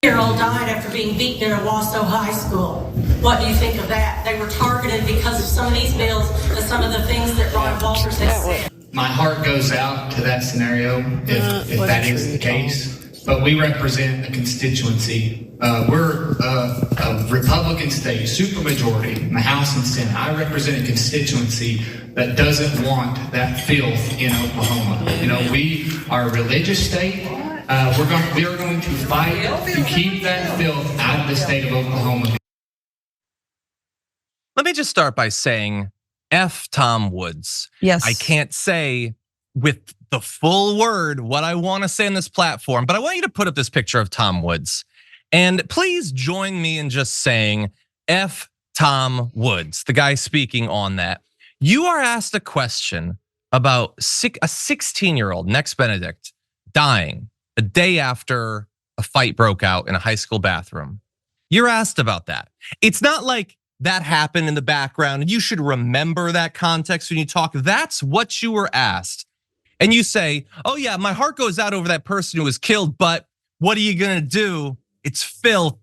Year-old died after being beaten in Owasso High School. What do you think of that? They were targeted because of some of these bills and some of the things that Ron Walters has said. My heart goes out to that scenario if that is the case. But we represent a constituency. We're a Republican state, supermajority in the House and Senate. I represent a constituency that doesn't want that filth in Oklahoma. You know, we are a religious state. We are going to fight to keep that filth out of the state of Oklahoma. Let me just start by saying, F Tom Woods. Yes. I can't say with the full word what I want to say on this platform, but I want you to put up this picture of Tom Woods. And please join me in just saying, F Tom Woods, the guy speaking on that. You are asked a question about a 16-year-old, Nex Benedict, dying a day after a fight broke out in a high school bathroom. You're asked about that. It's not like that happened in the background and you should remember that context when you talk. That's what you were asked. And you say, oh yeah, my heart goes out over that person who was killed, but what are you gonna do? It's filth.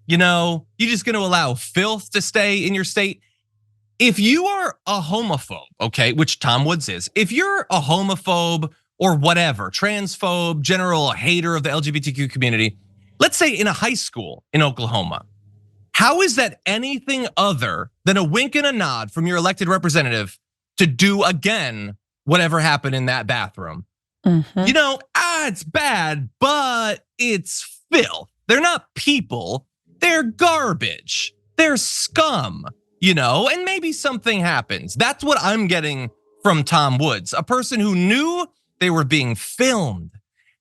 You know, you're just gonna allow filth to stay in your state. If you are a homophobe, okay, which Tom Woods is, if you're a homophobe or whatever, transphobe, general hater of the LGBTQ community, let's say in a high school in Oklahoma, how is that anything other than a wink and a nod from your elected representative to do again whatever happened in that bathroom? You know, it's bad, but it's filth. They're not people, they're garbage. They're scum, you know, and maybe something happens. That's what I'm getting from Tom Woods, a person who knew they were being filmed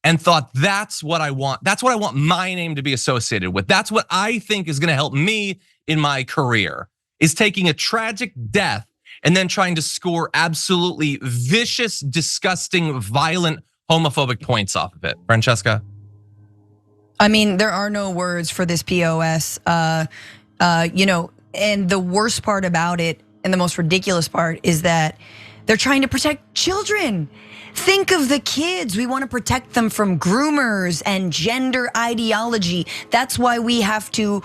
and thought that's what I want. That's what I want my name to be associated with. That's what I think is gonna help me in my career, is taking a tragic death and then trying to score absolutely vicious, disgusting, violent, homophobic points off of it. Francesca? I mean, there are no words for this POS, you know, and the worst part about it and the most ridiculous part is that they're trying to protect children. Think of the kids. We want to protect them from groomers and gender ideology. That's why we have to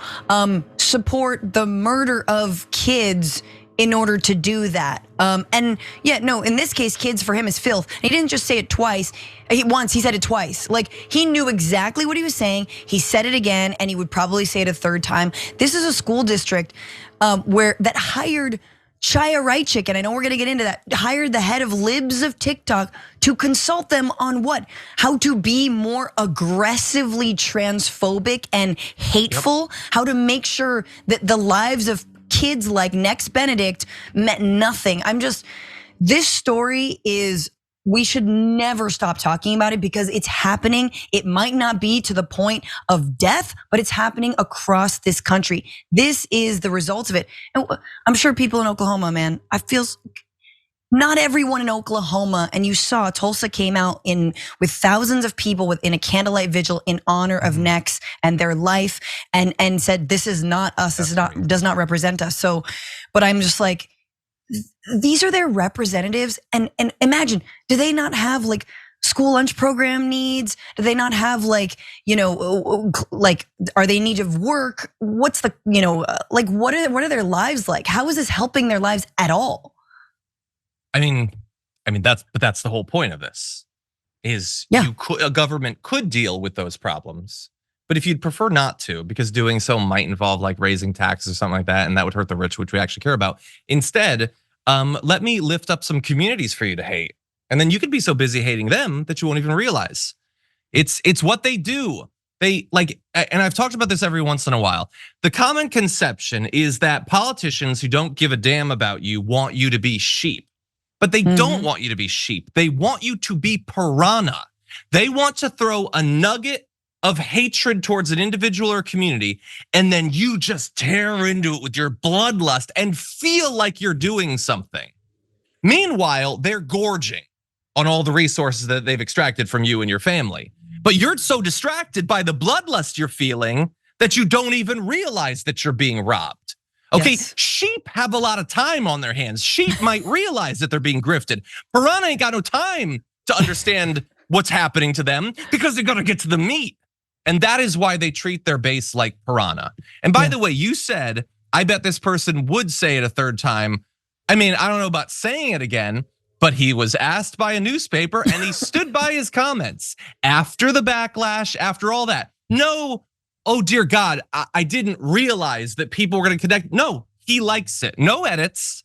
support the murder of kids in order to do that. And yeah, no, in this case, kids for him is filth. And he didn't just say it twice, he said it twice. Like, he knew exactly what he was saying. He said it again, and he would probably say it a third time. This is a school district that hired Chaya Raichik, and I know we're gonna get into that, hired the head of Libs of TikTok to consult them on what? How to be more aggressively transphobic and hateful, how to make sure that the lives of kids like Nex Benedict meant nothing. This story is, we should never stop talking about it because it's happening. It might not be to the point of death, but it's happening across this country. This is the results of it. And I'm sure people in Oklahoma, man, I feel not everyone in Oklahoma, and you saw Tulsa came out with thousands of people within a candlelight vigil in honor of Nex and their life, and said, this is not us, this does not represent us. So, but I'm just like, these are their representatives, and imagine, do they not have like school lunch program needs? Do they not have like, you know, like, are they in need of work? What's the, you know, like, what are their lives like? How is this helping their lives at all? I mean, that's the whole point of this. Is a government could deal with those problems, but if you'd prefer not to, because doing so might involve like raising taxes or something like that, and that would hurt the rich, which we actually care about. Instead, let me lift up some communities for you to hate, and then you could be so busy hating them that you won't even realize. It's what they do. They like, and I've talked about this every once in a while. The common conception is that politicians who don't give a damn about you want you to be sheep. But they don't want you to be sheep. They want you to be piranha. They want to throw a nugget of hatred towards an individual or community, and then you just tear into it with your bloodlust and feel like you're doing something. Meanwhile, they're gorging on all the resources that they've extracted from you and your family. But you're so distracted by the bloodlust you're feeling that you don't even realize that you're being robbed. Okay, yes. Sheep have a lot of time on their hands. Sheep might realize that they're being grifted. Piranha ain't got no time to understand what's happening to them because they're gonna get to the meat. And that is why they treat their base like piranha. And by the way, you said, I bet this person would say it a third time. I mean, I don't know about saying it again, but he was asked by a newspaper and he stood by his comments after the backlash, after all that. No, oh dear God, I didn't realize that people were gonna connect. No, he likes it. No edits.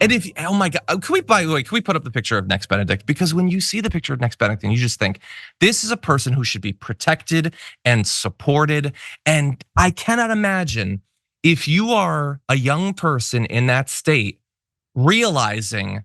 And if, oh my God, by the way, can we put up the picture of Nex Benedict? Because when you see the picture of Nex Benedict, you just think, this is a person who should be protected and supported. And I cannot imagine if you are a young person in that state realizing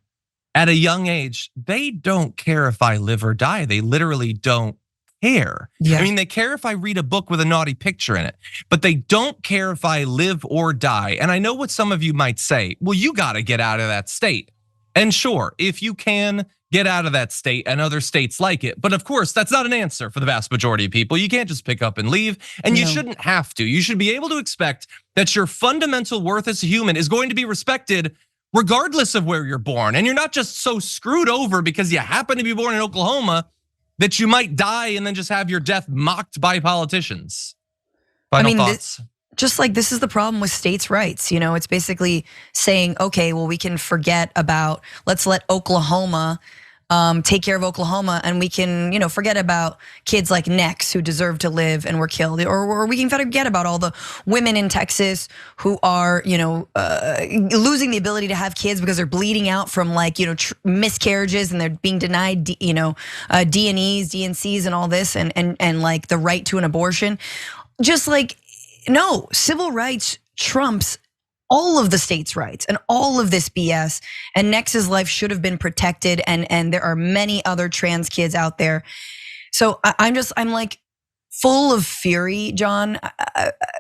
at a young age, they don't care if I live or die. They literally don't care. Yeah. I mean, they care if I read a book with a naughty picture in it, but they don't care if I live or die. And I know what some of you might say, well, you gotta get out of that state. And sure, if you can get out of that state and other states like it, but of course, that's not an answer for the vast majority of people. You can't just pick up and leave, and you shouldn't have to. You should be able to expect that your fundamental worth as a human is going to be respected regardless of where you're born. And you're not just so screwed over because you happen to be born in Oklahoma that you might die and then just have your death mocked by politicians. Final thoughts. Just like this is the problem with states' rights. It's basically saying, okay, well, we can forget about, let's let Oklahoma take care of Oklahoma, and we can, forget about kids like Nex who deserve to live and were killed, or we can forget about all the women in Texas who are, losing the ability to have kids because they're bleeding out from miscarriages, and they're being denied, D&Es, DNCs, and all this, and like the right to an abortion. Just like, no, civil rights trumps all of the states' rights and all of this BS, and Nex's life should have been protected, and there are many other trans kids out there. So I'm like full of fury, John,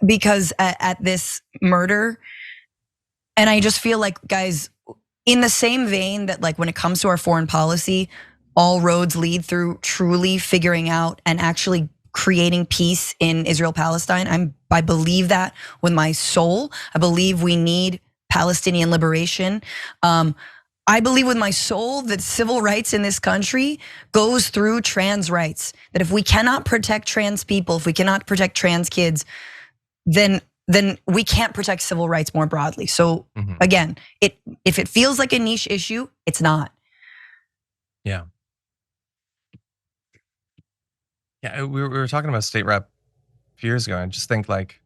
because at this murder, and I just feel like, guys, in the same vein that like when it comes to our foreign policy, all roads lead through truly figuring out and actually creating peace in Israel-Palestine. I believe that with my soul. I believe we need Palestinian liberation. I believe with my soul that civil rights in this country goes through trans rights. That if we cannot protect trans people, if we cannot protect trans kids, then we can't protect civil rights more broadly. So again, if it feels like a niche issue, it's not. Yeah. Yeah, we were talking about state rep a few years ago, and I just think like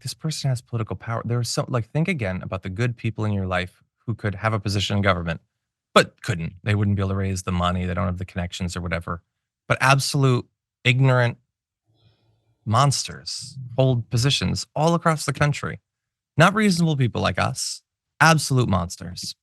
this person has political power. There's so think again about the good people in your life who could have a position in government, but couldn't. They wouldn't be able to raise the money. They don't have the connections or whatever. But absolute ignorant monsters hold positions all across the country. Not reasonable people like us, absolute monsters.